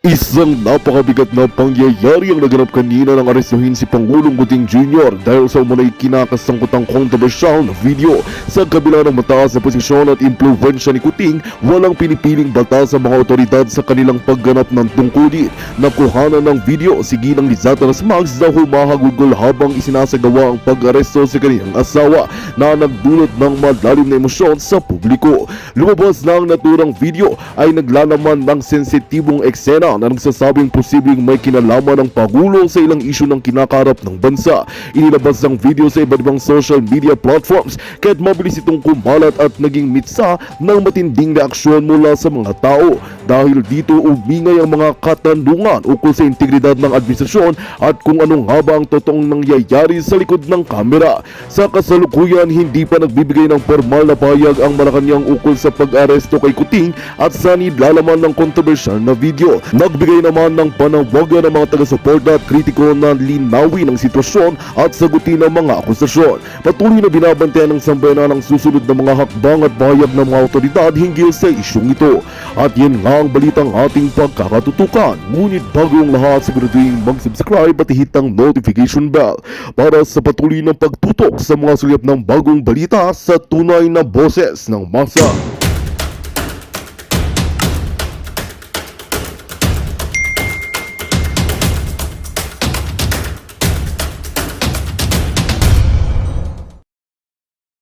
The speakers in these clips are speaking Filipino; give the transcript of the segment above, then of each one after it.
Isang napakabigat na pangyayari ang naganap kanina nang arestuhin si Pangulong Kuting Jr. dahil sa umunay kinakasangkutang kontrobersyal na video. Sa kabila ng mataas na posisyon at impluwensya ni Kuting, walang pinipiling batas sa mga otoridad sa kanilang pagganap ng tungkulin. Nakuhanan ng video si Ginang Lizataras Mags na humahagulgol habang isinasagawa ang pag-aresto sa kanyang asawa na nagdulot ng malalim na emosyon sa publiko. Lumabas na ang naturang video ay naglalaman ng sensitibong eksena na nagsasabing posibleng may kinalaman ng Pangulo sa ilang isyu ng kinakarap ng bansa. Inilabas ang video sa iba't ibang social media platforms kaya't mabilis itong kumalat at naging mitsa ng matinding reaksyon mula sa mga tao. Dahil dito umingay ang mga katanungan ukol sa integridad ng administrasyon at kung ano nga ba ang totoong nangyayari sa likod ng kamera. Sa kasalukuyan, hindi pa nagbibigay ng formal na pahayag ang Malacanang ukol sa pag-aresto kay Kuting at sa nilalaman ng kontrobersyal na video. Nagbigay naman ng panawagan ng mga taga-suporta at kritiko na linawin ang sitwasyon at sagutin ang mga akusasyon. Patuloy na binabantayan ng sambayanan ang susunod na mga hakbang at pahayag ng mga otoridad hinggil sa isyong ito. At yan nga ang balitang ating pagkakatutukan. Ngunit bago ang lahat, siguraduhin mag-subscribe at hit ang notification bell para sa patuloy na pagtutok sa mga sulyap ng bagong balita sa tunay na boses ng masa.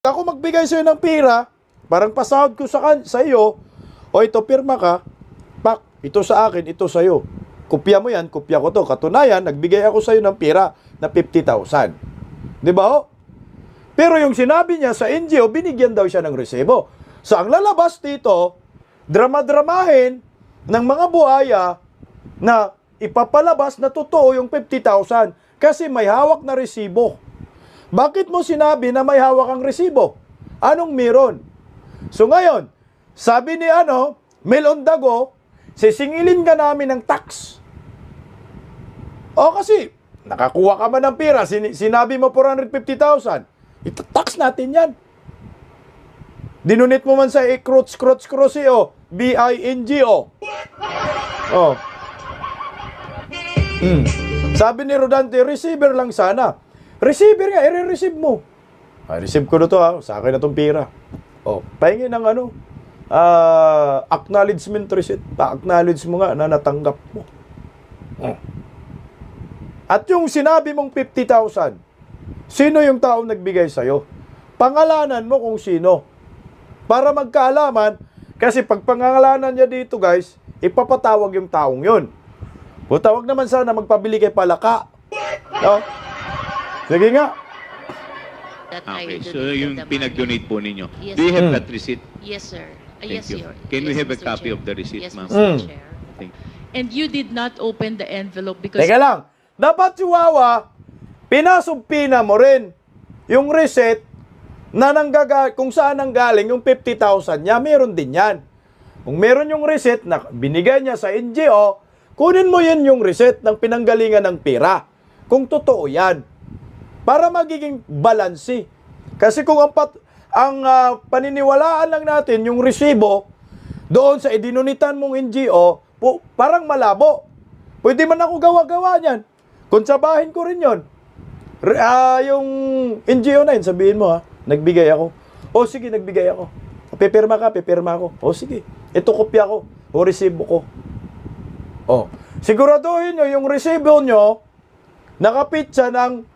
Ako magbigay sa'yo ng pera, parang pasahod ko sa iyo, o ito, pirma ka, pak, ito sa akin, ito sa'yo. Kopya mo yan, kopya ko to. Katunayan, nagbigay ako sa'yo ng pera na 50,000. Di ba ho? Pero yung sinabi niya sa NGO, binigyan daw siya ng resebo. So ang lalabas dito, drama-dramahin ng mga buhaya na ipapalabas na totoo yung 50,000 kasi may hawak na resibo. Bakit mo sinabi na may hawak ang resibo? Anong meron? So ngayon, sabi ni Mel Ondago, sisingilin ka namin ng tax. O kasi, nakakuha ka man ng pera, sinabi mo 450,000, ita-tax natin yan. Dinunit mo man sa Cruz-Cruz-Cruz-O, B-I-N-G-O. Oh. Sabi ni Rodante, receiver lang sana. Receiver nga, i-receive mo. Receive ko na to sa akin na tong pera. Pahingi ng acknowledgement receipt. Pa-acknowledge mo nga na natanggap mo. At yung sinabi mong 50,000, sino yung taong nagbigay sa'yo? Pangalanan mo kung sino. Para magkaalaman, kasi pag pangalanan niya dito guys, ipapatawag yung taong yun. Tawag naman sana magpabili kay Palaka. No? Sige nga. Okay, so yung pinag-donate po ninyo. Yes, Do you have that receipt? Yes, sir. Thank Yes, you. Your- Can we yes, have a Mr. copy Chair. of the receipt, Yes, ma'am? Mr. Chair. Thank you. And you did not open the envelope because... Teka lang. Dapat Chihuahua, pinasubpina mo rin yung receipt na kung saan nanggaling yung 50,000 niya, meron din yan. Kung meron yung receipt na binigay niya sa NGO, kunin mo yun yung receipt ng pinanggalingan ng pera. Kung totoo yan. Para magiging balansi. Kasi kung ang paniniwalaan lang natin yung resibo doon sa idinunitan mong NGO, parang malabo. Pwede man ako gawa-gawa niyan. Konsabahin ko rin yon. Yung NGO na yun, sabihin mo nagbigay ako. O sige, nagbigay ako. Pipirma ka, pipirma ako. O sige, ito kopya ko. O resibo ko. Siguraduhin nyo yung resibo nyo, nakapitsa ng...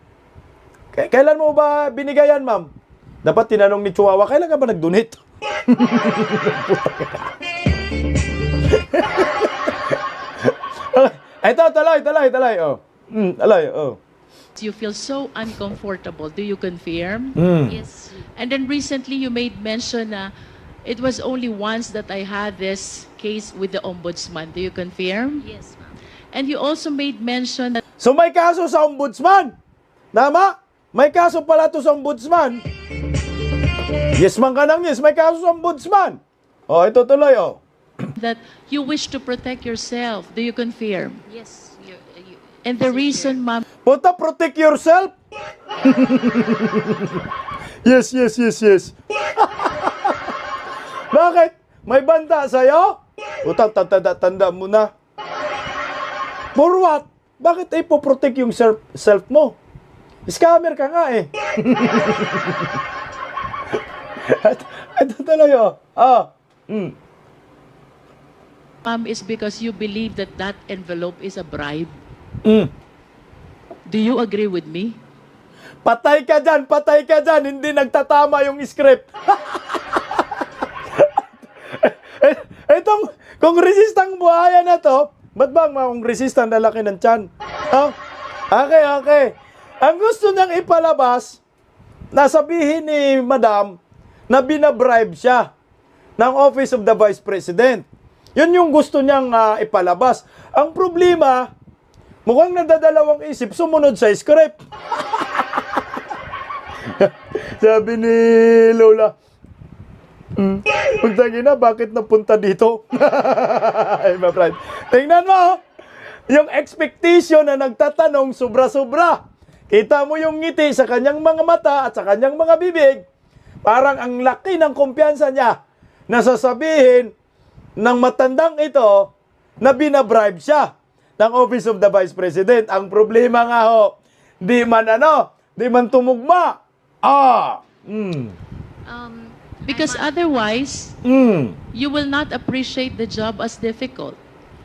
Kailan mo ba binigayan, ma'am? Dapat tinanong ni Chihuahua, kailan ka ba nag-donate? Ito, talay. You feel so uncomfortable. Do you confirm? Yes. And then recently you made mention na it was only once that I had this case with the ombudsman. Do you confirm? Yes, ma'am. And you also made mention that So may kaso sa ombudsman. Tama? May kaso pala to sa ombudsman. Yes man ka nang yes, may kaso sa ombudsman. Ito tuloy that you wish to protect yourself. Do you confirm? Yes. And the Mr. reason, Chair. ma'am, Punta, protect yourself. Yes. Bakit? May banta sa'yo? Utang, tanda mo na. For what? Bakit ipoprotect yung self mo? Scammer ka nga eh. Ito talaga. Is because you believe that that envelope is a bribe. Mm. Do you agree with me? Patay ka dyan, patay ka dyan. Hindi nagtatama yung script. Itong kongresistang buhaya na to, ba't ba ang mga kongresistang lalaki ng tiyan? Oh? Okay. Ang gusto niyang ipalabas, nasabihin ni Madam na binabribe siya ng Office of the Vice President. Yun yung gusto niyang ipalabas. Ang problema, mukhang nadadalawang isip, sumunod sa script. Sabi ni Lola, pagtangin na, bakit napunta dito? Ay, my friend. Tingnan mo, yung expectation na nagtatanong, sobra-sobra. Kita mo yung ngiti sa kanyang mga mata at sa kanyang mga bibig. Parang ang laki ng kumpiyansa niya na sasabihin ng matandang ito na binabribe siya ng Office of the Vice President. Ang problema nga ho, di man tumugma. Because otherwise, you will not appreciate the job as difficult.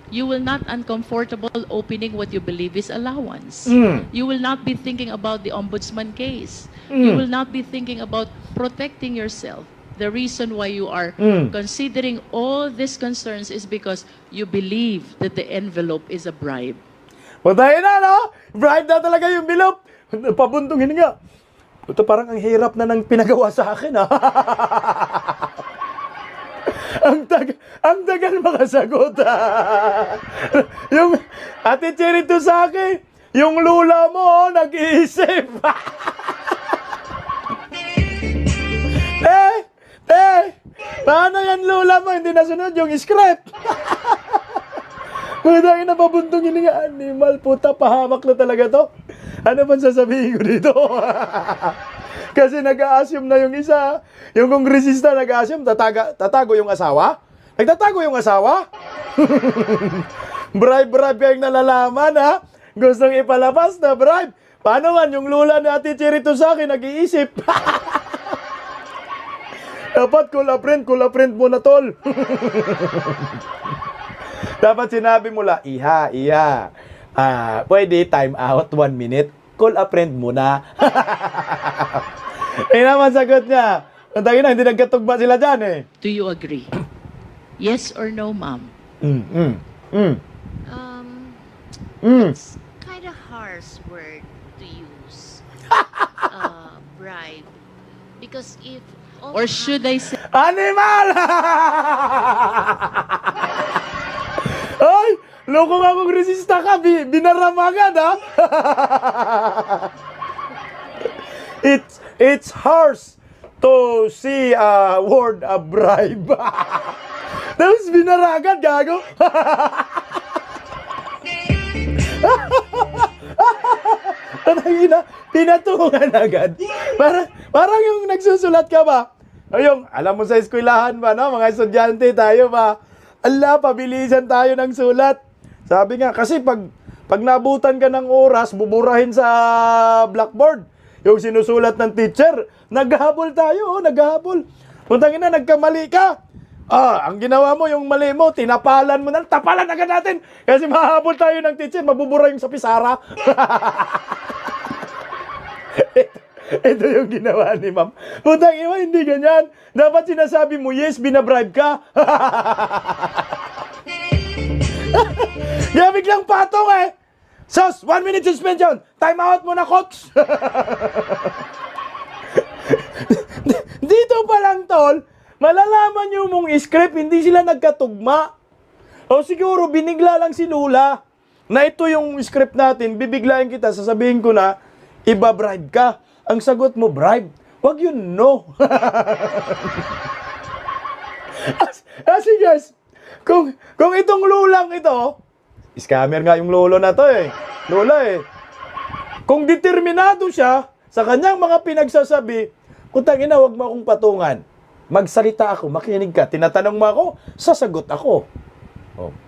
You will not uncomfortable opening what you believe is allowance. You will not be thinking about the ombudsman case. You will not be thinking about protecting yourself. The reason why you are considering all these concerns is because you believe that the envelope is a bribe. Patayin na, no? Bribe na talaga yung envelope. Pabuntungin nga. Ito parang ang hirap na nang pinagawa sa akin, ha? ang tagal makasagot, ha? Yung Ate Cherito sa akin, yung lula mo, nag-iisip. Paano yan lula mo? Hindi nasunod yung script. Kung dahil napabuntong yun nga, animal, puta, pahamak na talaga to. Ano bang sasabihin ko dito? Kasi nag-a-assume na yung isa. Yung kongresista nag-a-assume, tatago yung asawa? Nagtatago yung asawa? Bribe kayong nalalaman, ha? Gustong ipalabas na bribe. Paano man, yung lula ni Ate Cherito sa akin, nag-iisip. Dapat kula print mo na, tol. Dapat sinabi mo la, iha. Pwede time out 1 minute. Call a friend muna. Eh naman sagot niya. Ang tangin na, hindi nagkatugma sila dyan eh. Do you agree? Yes or no, ma'am? It's kind of harsh word to use. Bribe. Because if... Or should I say... Animal! Ay! Loko nga kung resista ka, binaramagan, ha? It's harsh to see a word a bribe. Tapos binaragan, gago. Pinatungan agad. Parang yung nagsusulat ka ba? O yung, alam mo sa eskwelahan ba, no? Mga estudyante tayo ba? Allah, pabilisan tayo ng sulat. Sabi nga, kasi pag nabutan ka ng oras, buburahin sa blackboard. Yung sinusulat ng teacher, naghahabol tayo, naghahabol. Puntangin na, nagkamali ka. Ang ginawa mo, yung mali mo, tinapalan mo na, tapalan agad natin. Kasi mahahabol tayo ng teacher, mabubura yung sa pisara. Ito yung ginawa ni ma'am. Puntangin mo, hindi ganyan. Dapat sinasabi mo, yes, binabribe ka. Kaya biglang patong eh. Sos, 1 minute suspension. Time out muna, coach. Dito pa lang, tol, malalaman nyo mong script, hindi sila nagkatugma. O siguro, binigla lang si Lula na ito yung script natin, bibiglayin kita, sasabihin ko na, iba-bribe ka. Ang sagot mo, bribe. Wag yun, no. Kasi guys, kung itong lulang ito, scammer nga yung lolo na to eh. Lola eh. Kung determinado siya sa kanyang mga pinagsasabi, kung tangina, wag mo akong patungan. Magsalita ako, makinig ka. Tinatanong mo ako, sasagot ako.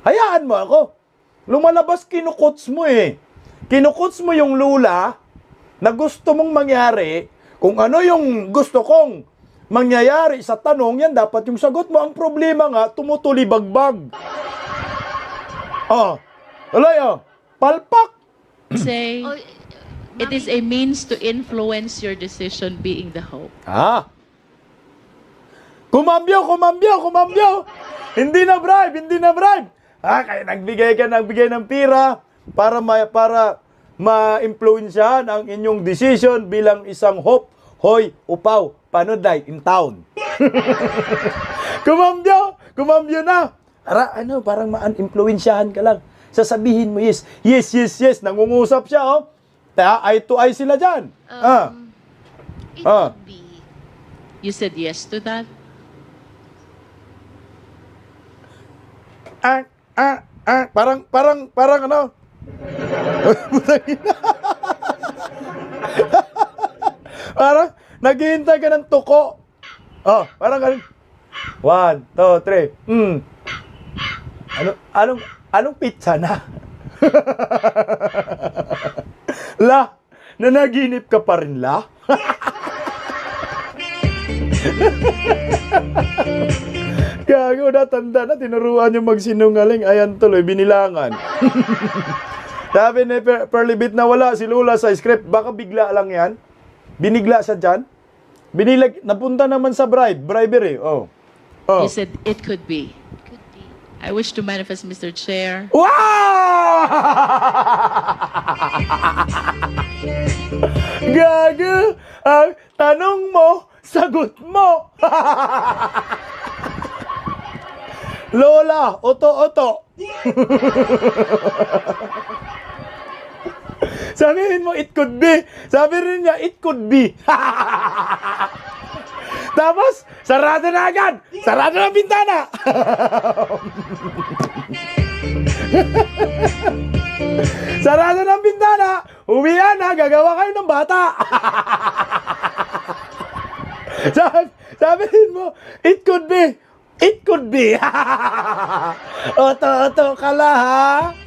Hayaan mo ako. Lumalabas, kinukuts mo eh. Kinukuts mo yung lula na gusto mong mangyari. Kung ano yung gusto kong mangyayari sa tanong, yan dapat yung sagot mo. Ang problema nga, tumutuli-bagbag. Palpak. Say, Oh, it is a means to influence your decision being the hope. Kumambyo. Hindi na bribe. Kaya nagbigay ng pira para ma-influensyahan ang inyong decision bilang isang hope. Hoy, upaw, panuday, in town. Kumambyo na. Parang ma-influensyahan ka lang. Sasabihin mo, yes. Nangungusap siya, oh. Eye to eye sila dyan. It could be. You said yes to that? Parang ano? Parang naghihintay ka ng tuko. Parang ganun. 1, 2, 3. Anong pizza na? Nanaginip ka pa rin, Gago, natanda na, tinuruan yung magsinungaling. Ayan tuloy, binilangan. Sabi ni Pearly Bit na wala si Lula sa script. Baka bigla lang yan. Binigla sa dyan. Napunta naman sa bribery. You said it could be. Could be. I wish to manifest, Mr. Chair. Wow! Gago! Ang tanong mo, sagot mo! Lola, oto. Sabihin mo, it could be. Sabi rin niya, it could be. Tapos, sarado na agad. Sarado na bintana. Sarado ng bintana. Uwian na, gagawa kayo ng bata. Sabihin mo, it could be. It could be. Oto ka la, ha?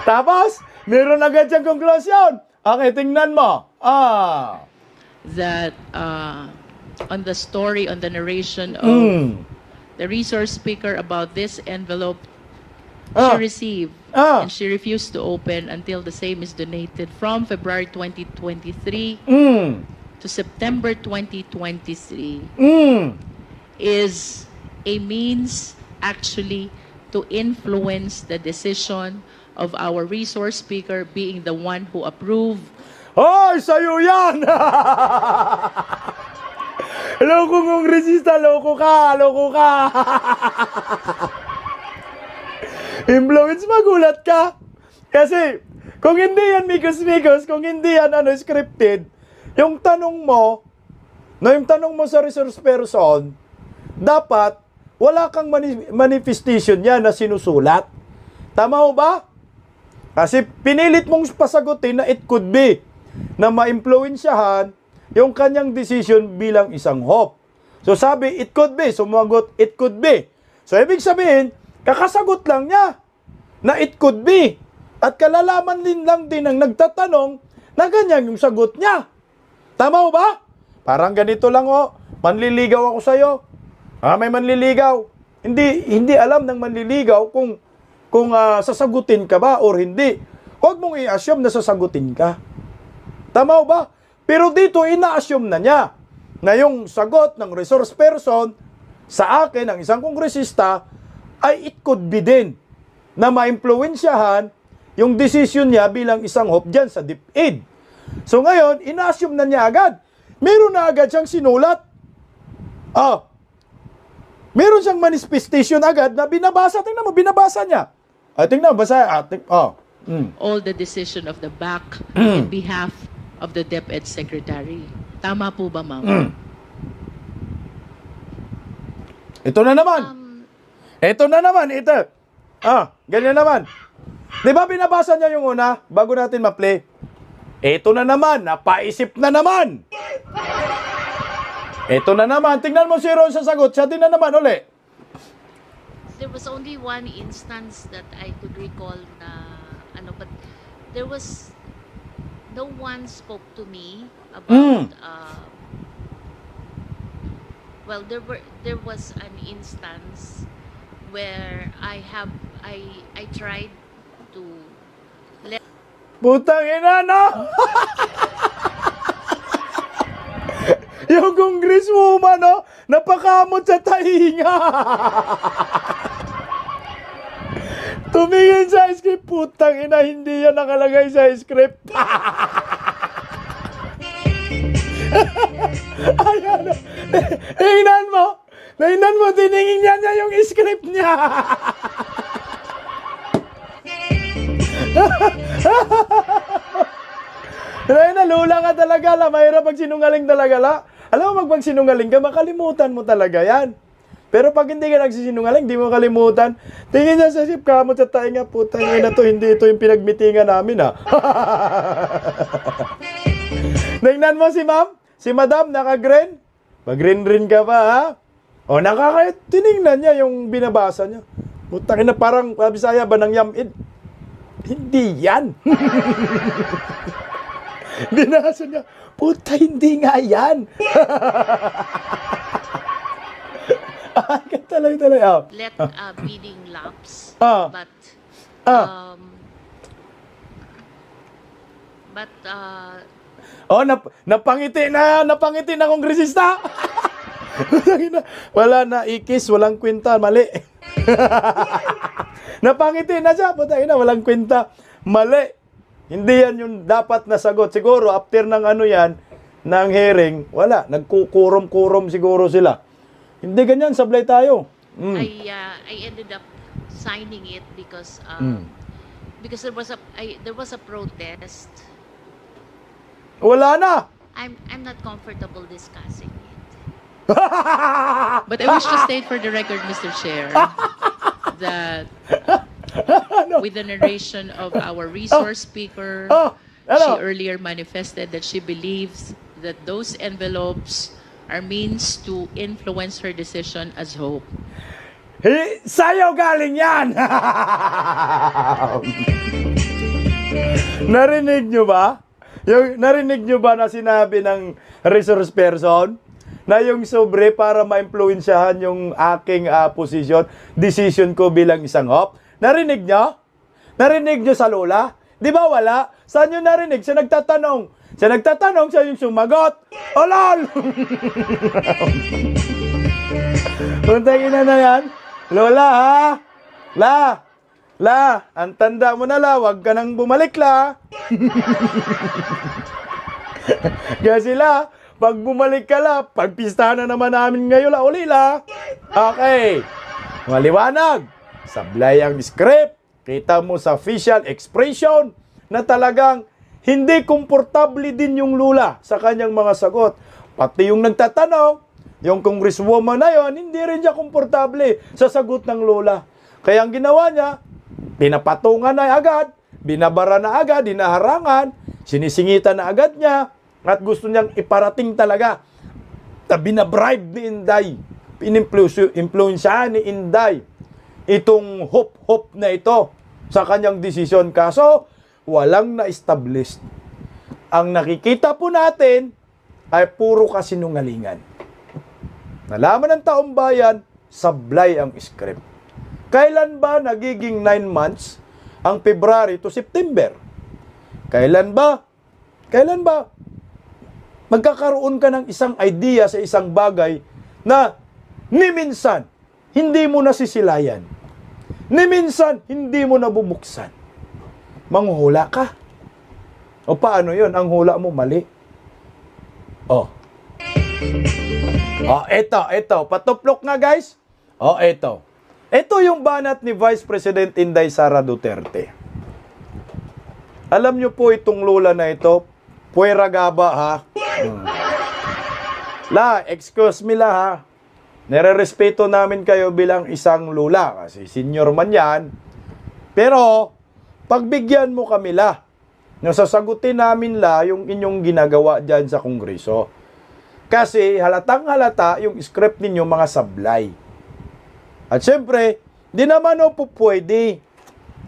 Tapos, meron agad siyang konklusyon. Okay, tingnan mo. That on the story, on the narration of the resource speaker about this envelope she received and she refused to open until the same is donated from February 2023 to September 2023 is a means actually to influence the decision of our resource speaker being the one who approved. Hoy, sa'yo yan! Loko kongresista, loko ka! Influence, magulat ka. Kasi, kung hindi yan mikos-mikos, kung hindi yan scripted, yung tanong mo sa resource person, dapat, wala kang manifestation yan na sinusulat. Tama mo ba? Kasi pinilit mong pasagutin na it could be, na ma-influensyahan yung kanyang decision bilang isang hope. So sabi, it could be. Sumagot, it could be. So ibig sabihin, kakasagot lang niya na it could be. At kalalaman din lang din ang nagtatanong na ganyan yung sagot niya. Tama mo ba? Parang ganito lang, manliligaw ako sa'yo. May manliligaw. Hindi alam ng manliligaw kung sasagutin ka ba or hindi. Huwag mong i-assume na sasagutin ka. Tama ba? Pero dito, ina-assume na niya na yung sagot ng resource person sa akin, ang isang kongresista, ay it could be din na ma-influensyahan yung decision niya bilang isang hope dyan sa DepEd. So ngayon, ina-assume na niya agad. Meron na agad siyang sinulat. Meron siyang manifestation agad na binabasa. Tingnan mo, binabasa niya. Tingnan mo, basa. All the decision of the BAC in behalf of the DepEd Secretary. Tama po ba, ma'am? Ito na naman. Ganyan naman. Di ba binabasa niya yung una bago natin ma-play? Ito na naman, napaisip na naman. Ito na naman. Tingnan mo si Ron sa sagot. Siya din na naman uli. there was only one instance that I could recall na ano, but there was no one spoke to me about well, there was an instance where I tried to let Putang ina, no? Yung congresswoman, no? Napakamot sa tahinga. Tumingin sa script, putang ina, hindi yan nakalagay sa script. Ayan, tingnan mo, tiningin niya yung script niya. Ay, nalula ka talaga la. Mahirap pag sinungaling talaga la. Alam mo, pag sinungaling ka, makalimutan mo talaga yan. Pero pag hindi ka nagsisinungaling, di mo kalimutan. Tingin niya sa sip, kamot sa tainga, putang ina to, hindi ito yung pinagmitingan namin, ha. Tingnan mo si ma'am, si madam, naka-green. Pag-green-green ka pa, ha? O, tinignan niya yung binabasa niya. Putang ina, parang, Bisaya ba ng yamid? Hindi yan. Binasa niya, puta, hindi nga yan. Talaga. let bidding lapse, but napangiti na kongresista. Wala na ikis, walang kwenta, mali. Napangiti na siya, puta ina, walang kwenta, mali. Hindi yan yung dapat na sagot. Siguro, after ng ano yan, ng hearing, wala. Nagkukurom-kurom siguro sila. Hindi ganyan, sablay tayo. I ended up signing it because there was a protest. Wala na. I'm not comfortable discussing it. But I wish to state for the record, Mr. Chair, that with the narration of our resource speaker, she earlier manifested that she believes that those envelopes are means to influence her decision as hope. Sa'yo galing yan! Narinig nyo ba? Narinig nyo ba na sinabi ng resource person na yung sobre para ma-influensyahan yung aking decision ko bilang isang hope? Narinig nyo? Narinig nyo sa Lola? Di ba wala? Saan nyo narinig? Siya nagtatanong. Siya yung sumagot. Olol! Puntagin na yan. Lola, ha? La, ang tanda mo na la, wag ka nang bumalik la. Kasi la, pag bumalik ka la, pagpistahan na naman namin ngayon la, uli la. Okay. Maliwanag. Sablay ang script. Kita mo sa facial expression na talagang hindi komportable din yung Lula sa kanyang mga sagot. Pati yung nagtatanong, yung congresswoman na yon, hindi rin siya komportable sa sagot ng Lula. Kaya ang ginawa niya, pinapatungan na agad, binabara na agad, dinaharangan, sinisingitan na agad niya, at gusto niyang iparating talaga na binabribe ni Inday, inimpluensyahan ni Inday itong hope na ito sa kanyang desisyon. Kaso, walang na-establish. Ang nakikita po natin ay puro kasinungalingan. Nalaman ng taong bayan, sablay ang script. Kailan ba nagiging 9 months ang February to September? Kailan ba magkakaroon ka ng isang idea sa isang bagay na ni minsan hindi mo nasisilayan, ni minsan hindi mo nabubuksan? Manghuhula ka. O paano yun? Ang hula mo mali. Eto. Patuplok nga guys. Eto. Ito yung banat ni Vice President Inday Sara Duterte. Alam nyo po itong lula na ito, puwera gaba ha. La, excuse me la ha. Nire-respeto namin kayo bilang isang lula kasi senior man yan. Pero, pagbigyan mo kami la. Nasasagutin namin la yung inyong ginagawa dyan sa Kongreso. Kasi halatang halata yung script ninyo mga sablay. At syempre, Di naman po pwede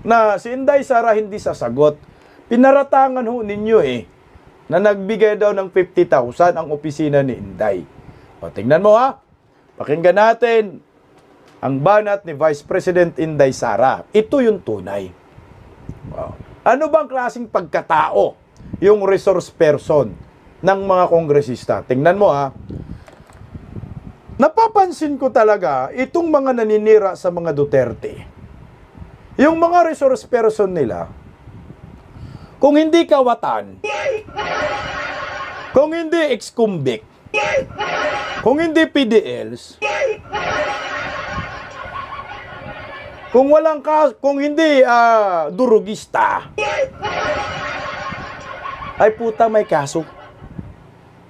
na si Inday Sara hindi sasagot. Pinaratangan ho ninyo na nagbigay daw ng 50,000 ang opisina ni Inday. O, tingnan mo ha. Pakinggan natin ang banat ni Vice President Inday Sara. Ito yung tunay. Wow. Ano bang klaseng pagkatao yung resource person ng mga kongresista? Tingnan mo ha. Napapansin ko talaga itong mga naninira sa mga Duterte. Yung mga resource person nila, kung hindi kawatan, kung hindi ex-convict, kung hindi PDLs, kung hindi durugista, ay puta may kaso.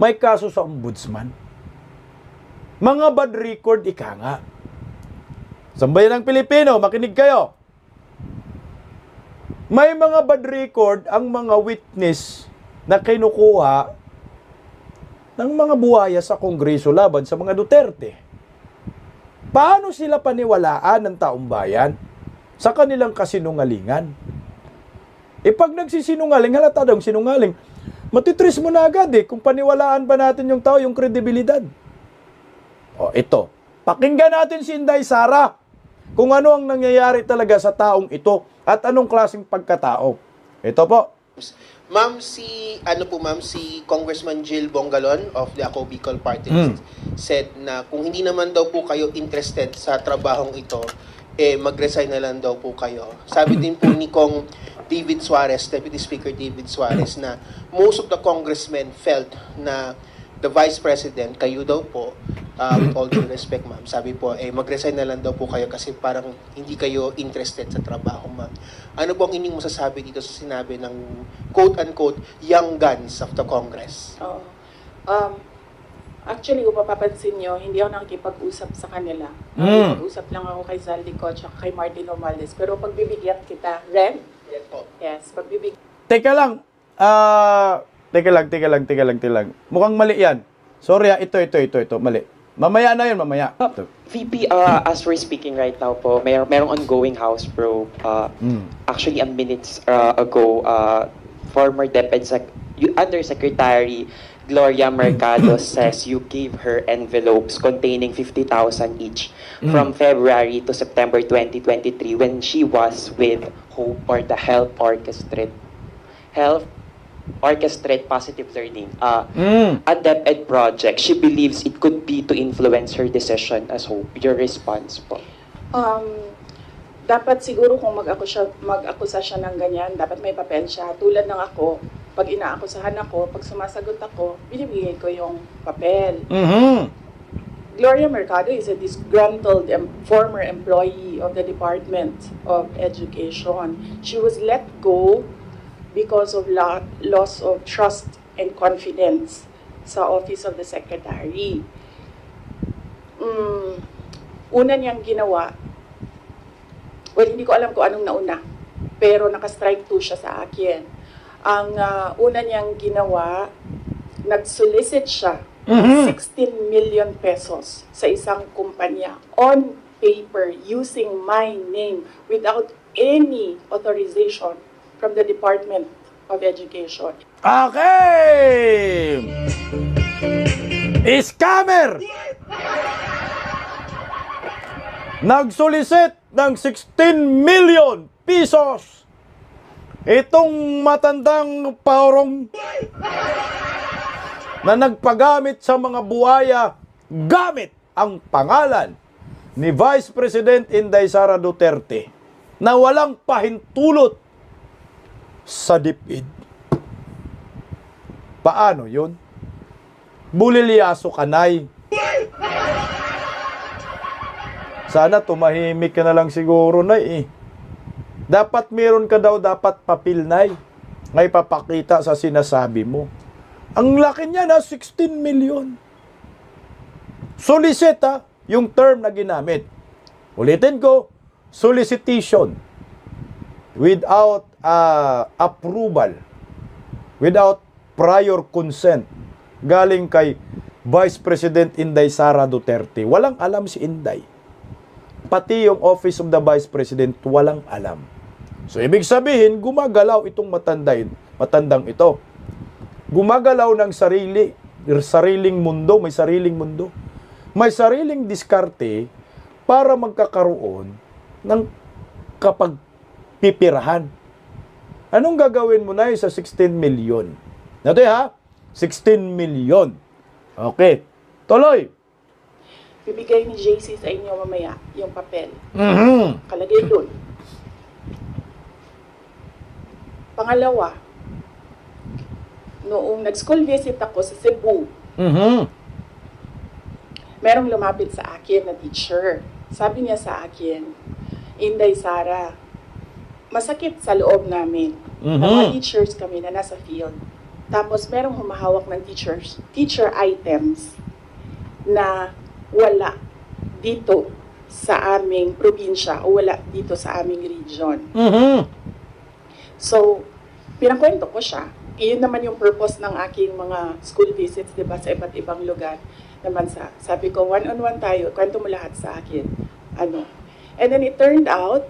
May kaso sa ombudsman. Mga bad record ika nga. Sambayan ng Pilipino, makinig kayo. May mga bad record ang mga witness na kinukuha ng mga buhaya sa Kongreso laban sa mga Duterte. Paano sila paniwalaan ng taong bayan sa kanilang kasinungalingan? Pag nagsisinungaling, halata daw sinungaling, matitris mo na agad kung paniwalaan ba natin yung tao, yung kredibilidad. O, ito. Pakinggan natin si Inday Sara kung ano ang nangyayari talaga sa taong ito at anong klaseng pagkatao. Ito po. Ma'am, si Congressman Jill Bongalon of the Ako Bicol Party List said na kung hindi naman daw po kayo interested sa trabahong ito, mag-resign na lang daw po kayo. Sabi din po ni Kong David Suarez, Deputy Speaker David Suarez, na most of the congressmen felt na the Vice President, kayo daw po, with all due respect, ma'am, sabi po, mag-resign na lang daw po kayo kasi parang hindi kayo interested sa trabaho, ma'am. Ano po ang inyong masasabi dito sa sinabi ng quote-unquote young guns of the Congress? Oo. Actually, kung mapapansin nyo, hindi ako nakikipag-usap sa kanila. Nakikipag-usap lang ako kay Zaldico at kay Martin Romualdez. Pero pagbibigyan kita, Ren? Yes po. Yes, pagbibigyan. Teka lang. Teka lang. Mukhang mali yan. Sorry ito. Mali. Mamaya na yun, mamaya. VP, as we're speaking right now po, merong ongoing House probe. Actually, a minutes ago, former Undersecretary Gloria Mercado says you gave her envelopes containing 50,000 each from February to September 2023 when she was with Hope or the Health Orchestrate Positive Learning, a DepEd project. She believes it could be to influence her decision as Hope. Your response po? Dapat siguro kung mag-akusa siya ng ganyan, dapat may papel siya. Tulad ng ako, pag inaakusahan ako, pag sumasagot ako, binibigay ko yung papel. Gloria Mercado is a disgruntled former employee of the Department of Education. She was let go because of loss of trust and confidence sa Office of the Secretary. Una niyang ginawa, well, hindi ko alam kung anong nauna, pero naka-strike 2 siya sa akin. Ang una niyang ginawa, nag-solicit siya 16 million pesos sa isang kumpanya on paper using my name without any authorization from the Department of Education. Okay! Scammer! Nagsolicit ng 16 million pesos. Itong matandang paurong na nagpagamit sa mga buhaya gamit ang pangalan ni Vice President Inday Sara Duterte na walang pahintulot sa DepEd. Paano yun? Bulilyaso kanay. Sana tumahimik ka na lang siguro, Nay. Dapat meron ka daw papel, Nay. Ngay papakita sa sinasabi mo. Ang laki niya na 16 million. Solicit yung term na ginamit. Ulitin ko, solicitation without approval, without prior consent, galing kay Vice President Inday Sara Duterte. Walang alam si Inday. pati yung Office of the Vice President walang alam. So, ibig sabihin, gumagalaw itong matandang ito. Gumagalaw ng sariling mundo, may sariling mundo. May sariling diskarte para magkakaroon ng kapagpipirahan. Anong gagawin mo na sa 16 million? Natin ha? 16 million. Okay. Tuloy. Bibigay ni JC sa inyo mamaya yung papel. Mhm. Kalagay doon. Pangalawa, noong nag-school visit ako sa Cebu, Mhm. merong lumapit sa akin na teacher. Sabi niya sa akin, Inday Sara, masakit sa loob namin. Mhm. Mga teachers kami na nasa field. Tapos merong humahawak ng teacher items na wala dito sa aming probinsya o wala dito sa aming region. Mhm. So, pinakwento ko siya. Iyon naman yung purpose ng aking mga school visits, di ba, sa iba't ibang lugar naman sabi ko, one-on-one tayo, kwento mo lahat sa akin. Ano. And then it turned out,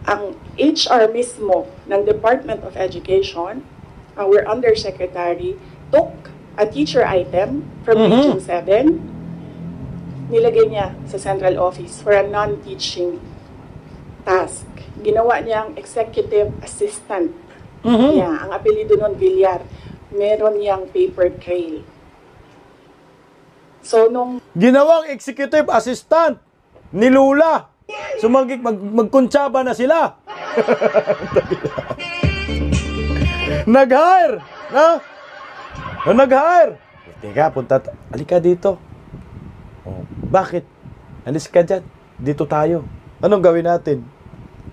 ang HR mismo ng Department of Education, our undersecretary, took a teacher item from Region 7, nilagay niya sa central office for a non-teaching task. Ginawa niyang executive assistant niya. Ang apelido nun, Villar. Meron niyang paper trail. So, nung Ginawang executive assistant ni Lula. So magkuntsaba na sila. Nag-hire. Na? Nag-hire. Teka, halika dito. Oh, bakit? Alis ka dyan. Dito tayo. Anong gawin natin?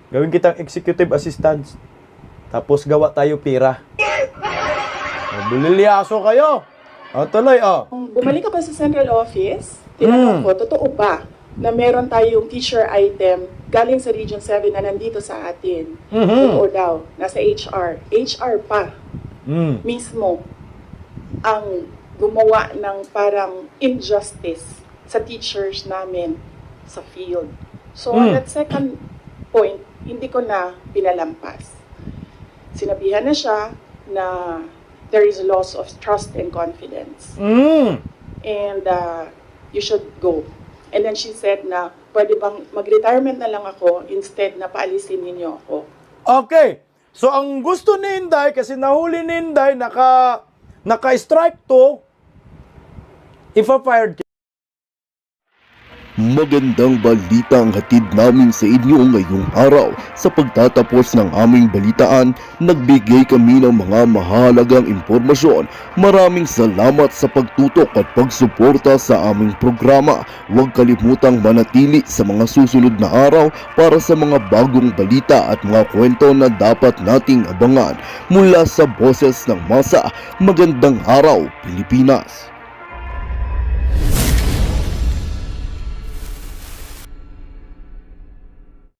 Gawin kitang executive assistant. Tapos gawa tayo pira. Bulilyaso kayo. Tuloy, Kung bumalik ako sa central office, tinanong ko, totoo ba na meron tayong teacher item galing sa Region 7 na nandito sa atin? Totoo daw, nasa HR. HR pa mismo ang gumawa ng parang injustice sa teachers namin sa field. So, on that second point, hindi ko na pinalampas. Sinabihan na siya na there is a loss of trust and confidence. And you should go. And then she said na, pwede bang mag-retirement na lang ako instead na paalisin ninyo ako. Okay. So, ang gusto ni Inday, kasi nahuli ni Inday, naka-strike to, ipa-fired. Magandang balita ang hatid namin sa inyo ngayong araw. Sa pagtatapos ng aming balitaan, nagbigay kami ng mga mahalagang impormasyon. Maraming salamat sa pagtutok at pagsuporta sa aming programa. Huwag kalimutang manatili sa mga susunod na araw para sa mga bagong balita at mga kwento na dapat nating abangan. Mula sa Boses ng Masa, magandang araw, Pilipinas!